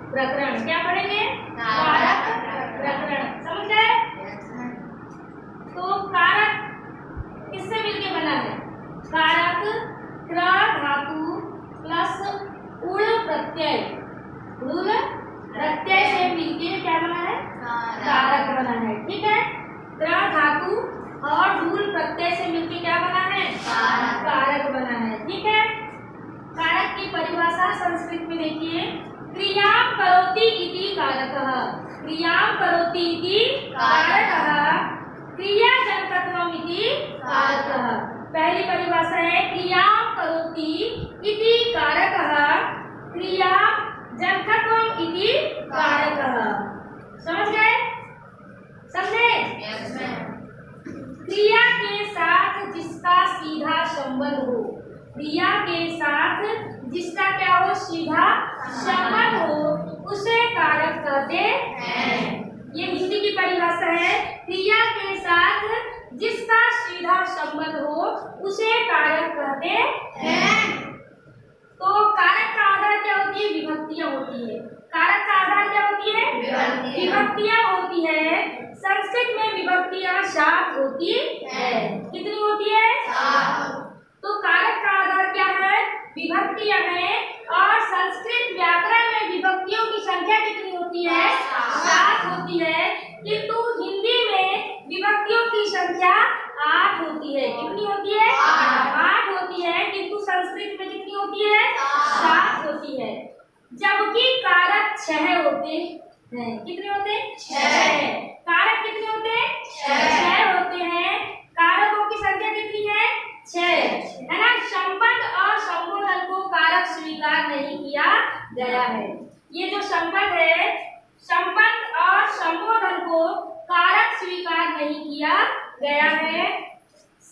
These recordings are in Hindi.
प्रकरण। क्या पढ़ेंगे? कारक प्रकरण। समझ गए? तो कारक किससे मिलके बना है? कारक क्र धातु प्लस उड़ प्रत्यय, उड़ प्रत्यय से मिलके क्या बना है? कारक बना है। ठीक है, क्र धातु और ढूल प्रत्यय से मिलके क्या बना है? कारक बना है। ठीक है, कारक की परिभाषा संस्कृत में देखिए, क्रियां करोति इति कारकः, क्रियां करोति इति कारकः, क्रिया जनकत्वम इति कारकः। पहली परिभाषा है क्रियां करोति इति कारकः, क्रिया जनकत्वम इति कारकः। समझ गए? समझे? क्रिया के साथ जिसका सीधा संबंध हो, क्रिया के साथ जिसका क्या हो? सीधा संबंध हो, उसे कारक कहते हैं। ये हिंदी की परिभाषा है, क्रिया के साथ जिसका सीधा संबंध हो उसे कारक कहते हैं। तो कारक का आधार क्या होती है? विभक्तियां होती है। कारक का आधार क्या होती है? विभक्तियां होती है। संस्कृत में विभक्तियां 7 होती है। कितनी होती है? 7। तो कारक का आधार क्या है? विभक्तियां हैं। और संस्कृत व्याकरण में विभक्तियों की संख्या कितनी होती है? 7 होती है। किंतु हिंदी में विभक्तियों की संख्या 8 होती है। कितनी होती है? 8 होती है। किंतु संस्कृत में कितनी होती है? 7 होती है। जबकि कारक 6 होते हैं। कितने होते हैं? 6। कारक कितने होते हैं? 6 होते हैं। कारकों की संख्या कितनी है? 6 है ना। संबंध और संबोधन को कारक स्वीकार नहीं किया गया है। ये जो संबंध है, संबंध और संबोधन को कारक स्वीकार नहीं किया गया है।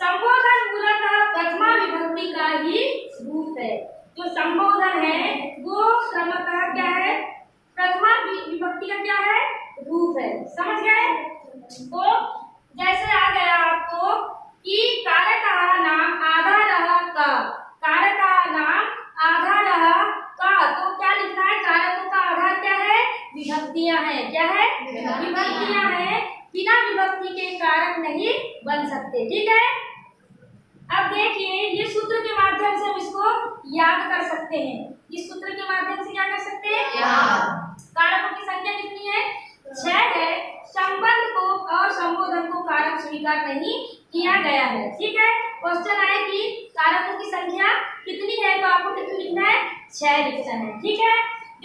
संबोधन मूलतः प्रथमा विभक्ति का ही रूप है। जो संबोधन है वो क्रमतः क्या है? प्रथमा विभक्ति का क्या है? रूप है। समझ गए? तो जैसे आ गया आपको कि कारक नाम आधा रहा का, कारक नाम आधा रहा का, तो क्या लिखना है? कारकों का आधार क्या है? विभक्तियां हैं। क्या है? विभक्तियां हैं। बिना विभक्ति के कारक नहीं बन सकते। ठीक है, अब देखिए ये सूत्र के माध्यम से हम इसको याद कर सकते हैं। इस सूत्र के माध्यम से क्या कर सकते हैं? कारकों की संख्या कितनी है? 6 है। संबंध को और संबोधन को कारक स्वीकार नहीं किया गया है। ठीक है, क्वेश्चन आए कि कारकों की संख्या कितनी है, तो आपको कितनी लिखना है? 6 लिखना है। ठीक है,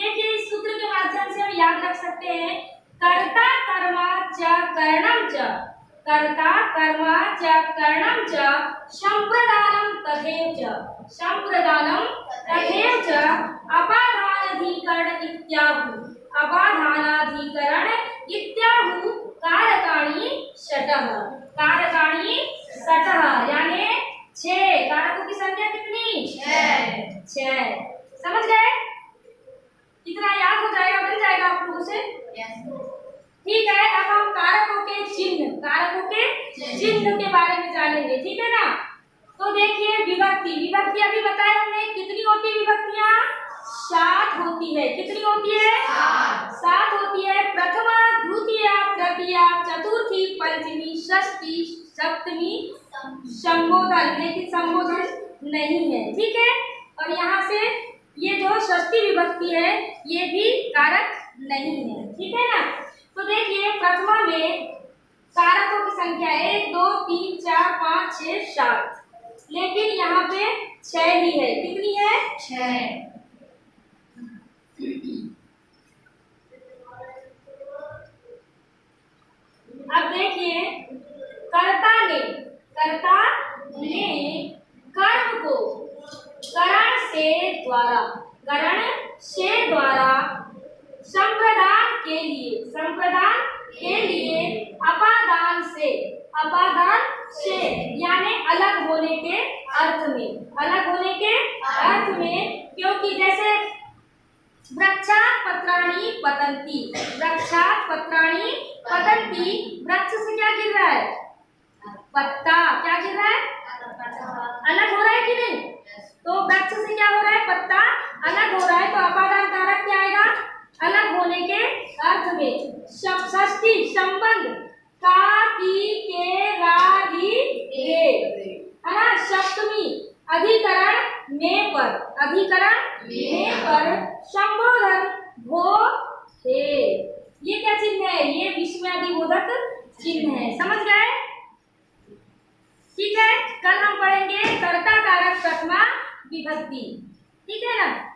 देखिए इस सूत्र के माध्यम से हम याद रख सकते हैं, कर्ता कर्मा च करणम च, कर्ता कर्मा च करणम च, संप्रदानम तथैव च, संप्रदानम तथैव च, अपादानाधिकरण इत्याहु, अपादानाधिकरण इत्याहु कारकाणि षटः, कारकाणि षटः यानी 6। कारकों की संख्या कितनी? 6। समझ गए? कितना याद हो जाएगा? बन जाएगा आप लोगों से? ठीक है, अब हम कारकों के चिन्ह, कारकों के चिन्ह के बारे में जानेंगे। ठीक है ना। तो देखिए विभक्ति, विभक्ति अभी बताया हमने कितनी होती है? विभक्तियां 7 होती है। कितनी होती है? 7 होती है। प्रथमा, द्वितीया, तृतीया, चतुर्थी, पंचमी, षष्ठी, सप्तमी, संबोधन, लेकिन संबोधन नहीं है। ठीक है, और यहाँ से ये जो षष्ठी विभक्ति है ये भी कारक नहीं है। ठीक है ना। तो देखिए प्रथमा में कारकों की संख्या 1 2 3 4 5 6 7, लेकिन यहाँ पे 6 ही है। कितनी है? 6। अब देखिए कर्ता ने कर्म को करण से द्वारा संप्रदान के लिए अपादान से यानी अलग होने के अर्थ में, क्योंकि जैसे वृक्षात् पत्राणि पतन्ति, वृक्ष से क्या गिर रहा है? पत्ता। क्या गिर रहा है? अलग हो रहा है कि नहीं? तो वृक्ष से क्या हो रहा है? पत्ता अलग हो रहा है। तो अपादान कारक क्या आएगा? अलग संबंध का की के रा री रे है ना। सप्तमी अधिकरण में पर, अधिकरण में पर संबोधन भो थे। ये क्या चिन्ह है? ये विस्मयादिबोधक चिन्ह है। समझ गए? ठीक है, कल हम पढ़ेंगे कर्ता कारक प्रथमा विभक्ति। ठीक है ना।